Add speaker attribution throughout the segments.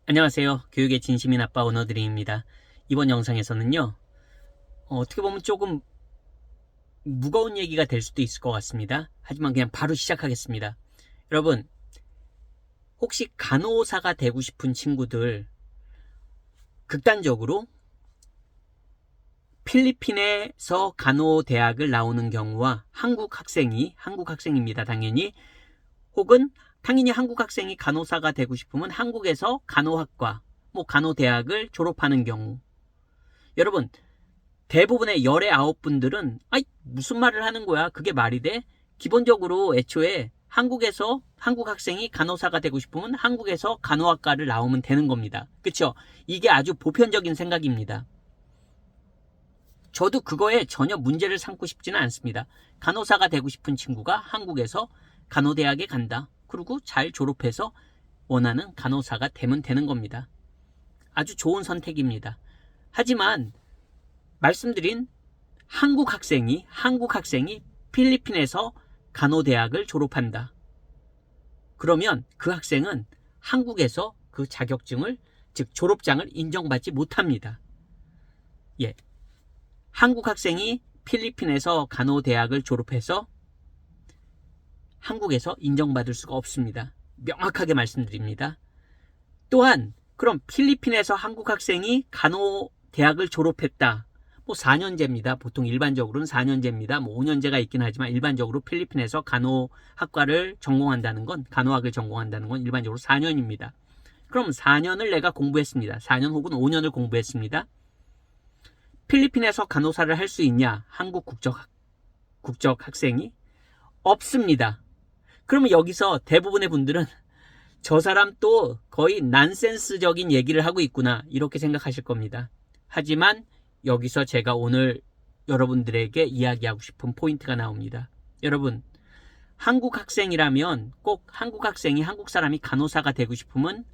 Speaker 1: 안녕하세요. 교육의 진심인 아빠 오너드림입니다. 이번 영상에서는요. 어떻게 보면 조금 무거운 얘기가 될 수도 있을 것 같습니다. 하지만 그냥 바로 시작하겠습니다. 여러분, 혹시 간호사가 되고 싶은 친구들 극단적으로 필리핀에서 간호대학을 나오는 경우와 한국 학생입니다. 당연히. 혹은 당연히 한국 학생이 간호사가 되고 싶으면 한국에서 간호학과, 간호대학을 졸업하는 경우. 여러분, 대부분의 열의 9분들은 무슨 말을 하는 거야? 그게 말이 돼? 기본적으로 애초에 한국에서 한국 학생이 간호사가 되고 싶으면 한국에서 간호학과를 나오면 되는 겁니다. 그쵸? 이게 아주 보편적인 생각입니다. 저도 그거에 전혀 문제를 삼고 싶지는 않습니다. 간호사가 되고 싶은 친구가 한국에서 간호대학에 간다. 그리고 잘 졸업해서 원하는 간호사가 되면 되는 겁니다. 아주 좋은 선택입니다. 하지만 말씀드린 한국 학생이 필리핀에서 간호대학을 졸업한다. 그러면 그 학생은 한국에서 그 자격증을, 즉 졸업장을 인정받지 못합니다. 예. 한국 학생이 필리핀에서 간호대학을 졸업해서 한국에서 인정받을 수가 없습니다. 명확하게 말씀드립니다. 또한 그럼 필리핀에서 한국 학생이 간호대학을 졸업했다. 4년제입니다. 보통 일반적으로는 4년제입니다. 5년제가 있긴 하지만 일반적으로 필리핀에서 간호학과를 전공한다는 건, 간호학을 전공한다는 건 일반적으로 4년입니다. 그럼 4년을 내가 공부했습니다. 4년 혹은 5년을 공부했습니다. 필리핀에서 간호사를 할 수 있냐? 한국 국적 학생이? 없습니다. 그러면 여기서 대부분의 분들은 저 사람 또 거의 난센스적인 얘기를 하고 있구나, 이렇게 생각하실 겁니다. 하지만 여기서 제가 오늘 여러분들에게 이야기하고 싶은 포인트가 나옵니다. 여러분, 한국 학생이라면 꼭 한국 학생이 한국 사람이 간호사가 되고 싶으면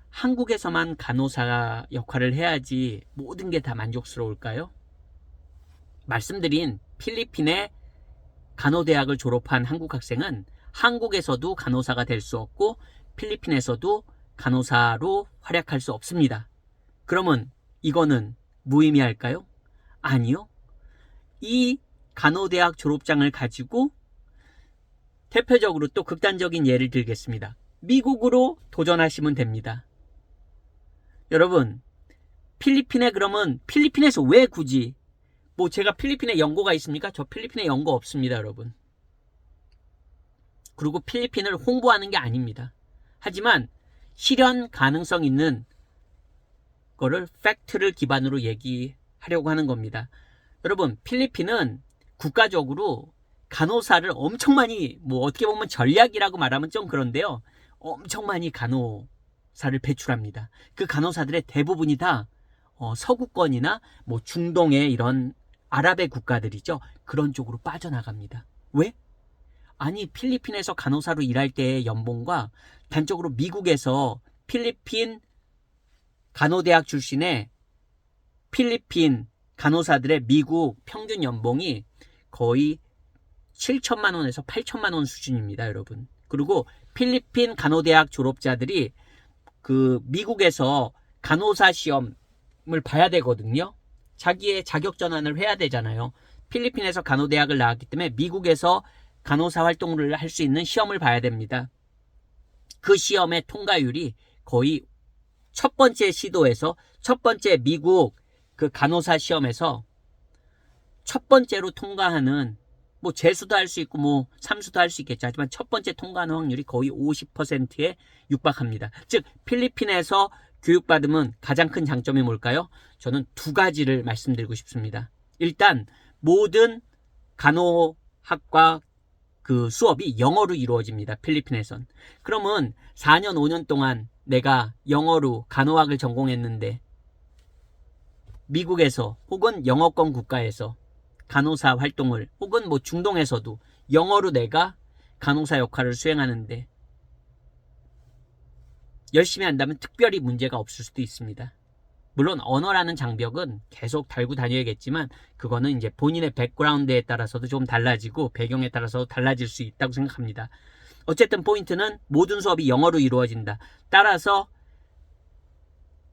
Speaker 1: 한국에서만 간호사 역할을 해야지 모든 게 다 만족스러울까요? 말씀드린 필리핀의 간호대학을 졸업한 한국 학생은 한국에서도 간호사가 될 수 없고 필리핀에서도 간호사로 활약할 수 없습니다. 그러면 이거는 무의미할까요? 아니요. 이 간호대학 졸업장을 가지고 대표적으로 또 극단적인 예를 들겠습니다. 미국으로 도전하시면 됩니다. 여러분, 그러면 필리핀에서 왜 굳이, 제가 필리핀에 연고가 있습니까? 저 필리핀에 연고 없습니다, 여러분. 그리고 필리핀을 홍보하는 게 아닙니다. 하지만 실현 가능성 있는 거를 팩트를 기반으로 얘기하려고 하는 겁니다. 여러분, 필리핀은 국가적으로 간호사를 엄청 많이, 어떻게 보면 전략이라고 말하면 좀 그런데요, 엄청 많이 간호사를 배출합니다. 그 간호사들의 대부분이 다 서구권이나 중동의 이런 아랍의 국가들이죠. 그런 쪽으로 빠져나갑니다. 왜? 아니, 필리핀에서 간호사로 일할 때의 연봉과 단적으로 미국에서 필리핀 간호대학 출신의 필리핀 간호사들의 미국 평균 연봉이 거의 7천만 원에서 8천만 원 수준입니다, 여러분. 그리고 필리핀 간호대학 졸업자들이 그 미국에서 간호사 시험을 봐야 되거든요. 자기의 자격 전환을 해야 되잖아요. 필리핀에서 간호대학을 나왔기 때문에 미국에서 간호사 활동을 할 수 있는 시험을 봐야 됩니다. 그 시험의 통과율이 거의 첫 번째 미국 그 간호사 시험에서 첫 번째로 통과하는, 재수도 할 수 있고 삼수도 할 수 있겠죠. 하지만 첫 번째 통과하는 확률이 거의 50%에 육박합니다. 즉 필리핀에서 교육받으면 가장 큰 장점이 뭘까요? 저는 두 가지를 말씀드리고 싶습니다. 일단 모든 간호학과 그 수업이 영어로 이루어집니다. 필리핀에선. 그러면 4년 5년 동안 내가 영어로 간호학을 전공했는데 미국에서 혹은 영어권 국가에서 간호사 활동을, 혹은 중동에서도 영어로 내가 간호사 역할을 수행하는데 열심히 한다면 특별히 문제가 없을 수도 있습니다. 물론 언어라는 장벽은 계속 달고 다녀야겠지만 그거는 이제 본인의 백그라운드에 따라서도 좀 달라지고 배경에 따라서 달라질 수 있다고 생각합니다. 어쨌든 포인트는 모든 수업이 영어로 이루어진다. 따라서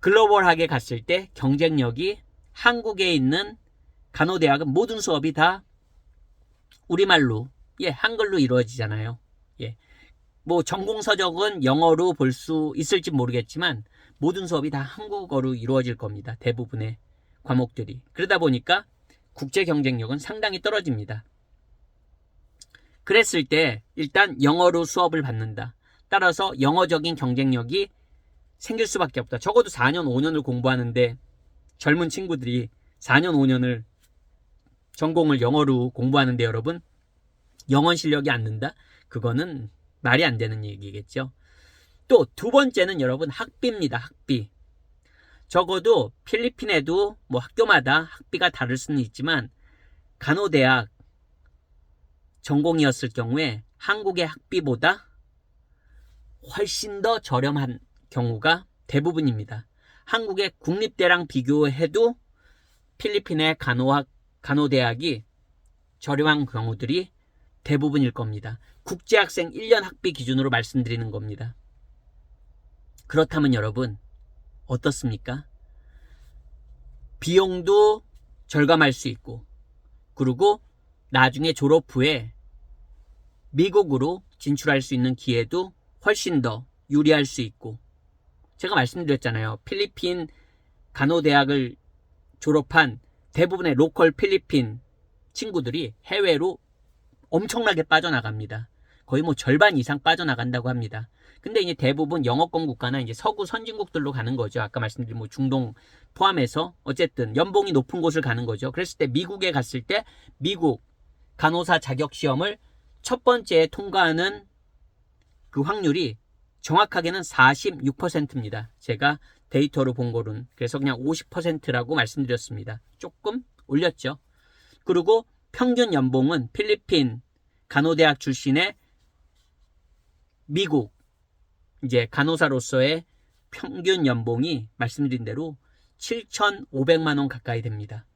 Speaker 1: 글로벌하게 갔을 때 경쟁력이 한국에 있는 간호대학은 모든 수업이 다 우리말로, 한글로 이루어지잖아요. 뭐 전공 서적은 영어로 볼 수 있을지 모르겠지만 모든 수업이 다 한국어로 이루어질 겁니다. 대부분의 과목들이. 그러다 보니까 국제 경쟁력은 상당히 떨어집니다. 그랬을 때 일단 영어로 수업을 받는다. 따라서 영어적인 경쟁력이 생길 수밖에 없다. 적어도 4년, 5년을 공부하는데 젊은 친구들이 4년, 5년을 전공을 영어로 공부하는데 여러분, 영어 실력이 안 는다? 그거는 말이 안 되는 얘기겠죠. 또 두 번째는 여러분 학비입니다. 학비. 적어도 필리핀에도 뭐 학교마다 학비가 다를 수는 있지만 간호대학 전공이었을 경우에 한국의 학비보다 훨씬 더 저렴한 경우가 대부분입니다. 한국의 국립대랑 비교해도 필리핀의 간호대학이 저렴한 경우들이 대부분일 겁니다. 국제학생 1년 학비 기준으로 말씀드리는 겁니다. 그렇다면 여러분 어떻습니까? 비용도 절감할 수 있고, 그리고 나중에 졸업 후에 미국으로 진출할 수 있는 기회도 훨씬 더 유리할 수 있고, 제가 말씀드렸잖아요. 필리핀 간호대학을 졸업한 대부분의 로컬 필리핀 친구들이 해외로 엄청나게 빠져나갑니다. 거의 뭐 절반 이상 빠져나간다고 합니다. 근데 이제 대부분 영어권 국가나 이제 서구 선진국들로 가는 거죠. 아까 말씀드린 뭐 중동 포함해서 어쨌든 연봉이 높은 곳을 가는 거죠. 그랬을 때 미국에 갔을 때 미국 간호사 자격 시험을 첫 번째 통과하는 그 확률이 정확하게는 46%입니다. 제가 데이터로 본 거는. 그래서 그냥 50%라고 말씀드렸습니다. 조금 올렸죠. 그리고 평균 연봉은 필리핀 간호대학 출신의 미국 이제 간호사로서의 평균 연봉이 말씀드린 대로 7,500만 원 가까이 됩니다.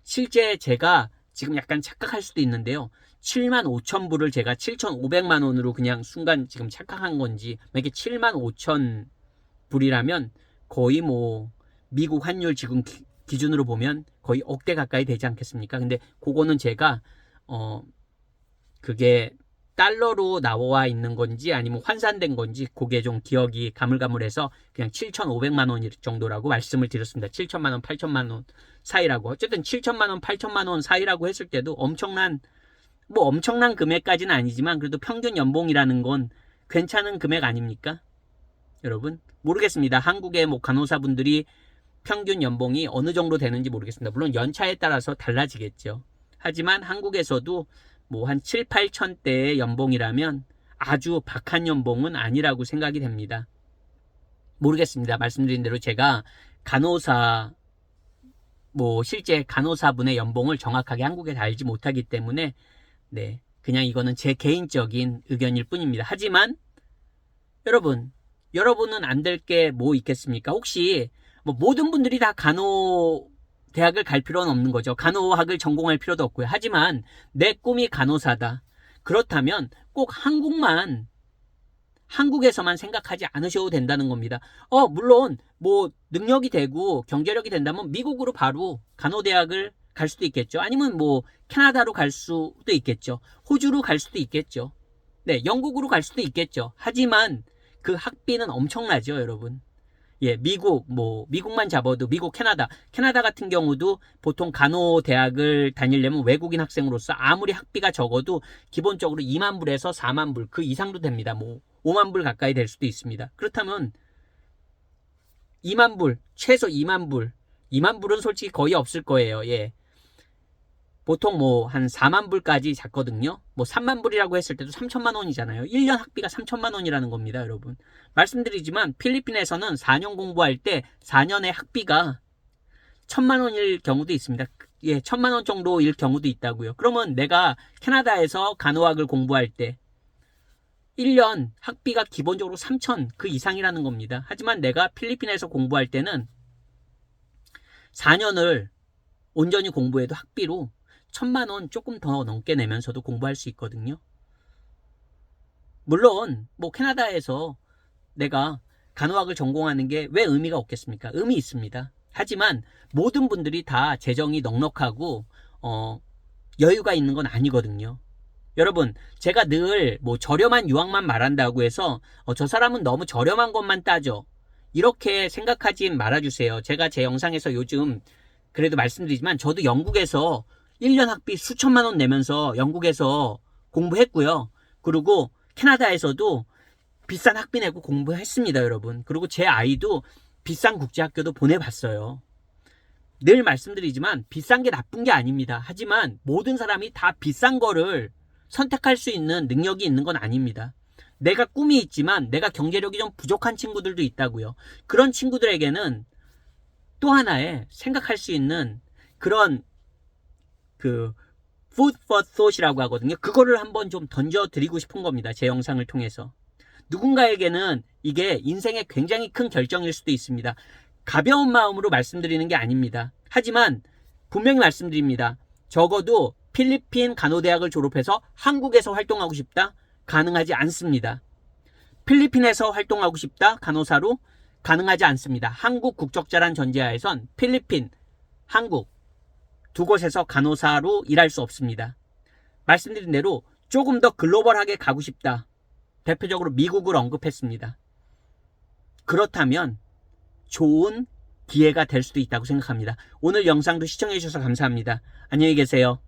Speaker 1: 실제 제가 지금 약간 착각할 수도 있는데요. 7만 5천 불을 제가 7,500만 원으로 그냥 순간 지금 착각한 건지, 만약에 7만 5천 불이라면 거의 뭐 미국 환율 지금 기준으로 보면 거의 억대 가까이 되지 않겠습니까? 근데 그거는 제가 그게 달러로 나와 있는 건지 아니면 환산된 건지 그게 좀 기억이 가물가물해서 그냥 7,500만 원 정도라고 말씀을 드렸습니다. 7천만 원, 8천만 원 사이라고. 어쨌든 7천만 원, 8천만 원 사이라고 했을 때도 엄청난 금액까지는 아니지만 그래도 평균 연봉이라는 건 괜찮은 금액 아닙니까? 여러분, 모르겠습니다. 한국의 뭐 간호사분들이 평균 연봉이 어느 정도 되는지 모르겠습니다. 물론 연차에 따라서 달라지겠죠. 하지만 한국에서도 뭐 한 7, 8천대의 연봉이라면 아주 박한 연봉은 아니라고 생각이 됩니다. 모르겠습니다. 말씀드린 대로 제가 실제 간호사분의 연봉을 정확하게 한국에서 알지 못하기 때문에 그냥 이거는 제 개인적인 의견일 뿐입니다. 하지만 여러분은 안 될 게 뭐 있겠습니까? 혹시 뭐 모든 분들이 다 간호대학을 갈 필요는 없는 거죠. 간호학을 전공할 필요도 없고요. 하지만 내 꿈이 간호사다. 그렇다면 꼭 한국에서만 생각하지 않으셔도 된다는 겁니다. 물론 뭐 능력이 되고 경제력이 된다면 미국으로 바로 간호대학을 갈 수도 있겠죠. 아니면 뭐 캐나다로 갈 수도 있겠죠. 호주로 갈 수도 있겠죠. 영국으로 갈 수도 있겠죠. 하지만 그 학비는 엄청나죠, 여러분. 미국만 잡아도 미국, 캐나다 같은 경우도 보통 간호대학을 다니려면 외국인 학생으로서 아무리 학비가 적어도 기본적으로 2만 불에서 4만 불 그 이상도 됩니다. 뭐 5만 불 가까이 될 수도 있습니다. 그렇다면 2만 불, 최소 2만 불은 솔직히 거의 없을 거예요. 보통 뭐 한 4만 불까지 잡거든요. 뭐 3만 불이라고 했을 때도 3천만 원이잖아요. 1년 학비가 3천만 원이라는 겁니다, 여러분. 말씀드리지만 필리핀에서는 4년 공부할 때 4년의 학비가 1,000만 원일 경우도 있습니다. 1,000만 원 정도일 경우도 있다고요. 그러면 내가 캐나다에서 간호학을 공부할 때 1년 학비가 기본적으로 3천 그 이상이라는 겁니다. 하지만 내가 필리핀에서 공부할 때는 4년을 온전히 공부해도 학비로 1,000만 원 조금 더 넘게 내면서도 공부할 수 있거든요. 물론 뭐 캐나다에서 내가 간호학을 전공하는 게 왜 의미가 없겠습니까? 의미 있습니다. 하지만 모든 분들이 다 재정이 넉넉하고 여유가 있는 건 아니거든요. 여러분, 제가 늘 뭐 저렴한 유학만 말한다고 해서 저 사람은 너무 저렴한 것만 따져, 이렇게 생각하지 말아주세요. 제가 제 영상에서 요즘 그래도 말씀드리지만 저도 영국에서 1년 학비 수천만 원 내면서 영국에서 공부했고요. 그리고 캐나다에서도 비싼 학비 내고 공부했습니다, 여러분. 그리고 제 아이도 비싼 국제학교도 보내봤어요. 늘 말씀드리지만 비싼 게 나쁜 게 아닙니다. 하지만 모든 사람이 다 비싼 거를 선택할 수 있는 능력이 있는 건 아닙니다. 내가 꿈이 있지만 내가 경제력이 좀 부족한 친구들도 있다고요. 그런 친구들에게는 또 하나의 생각할 수 있는 그런 food for thought이라고 하거든요. 그거를 한번 좀 던져드리고 싶은 겁니다. 제 영상을 통해서. 누군가에게는 이게 인생의 굉장히 큰 결정일 수도 있습니다. 가벼운 마음으로 말씀드리는 게 아닙니다. 하지만 분명히 말씀드립니다. 적어도 필리핀 간호대학을 졸업해서 한국에서 활동하고 싶다? 가능하지 않습니다. 필리핀에서 활동하고 싶다? 간호사로? 가능하지 않습니다. 한국 국적자란 전제하에선 필리핀, 한국 두 곳에서 간호사로 일할 수 없습니다. 말씀드린 대로 조금 더 글로벌하게 가고 싶다. 대표적으로 미국을 언급했습니다. 그렇다면 좋은 기회가 될 수도 있다고 생각합니다. 오늘 영상도 시청해 주셔서 감사합니다. 안녕히 계세요.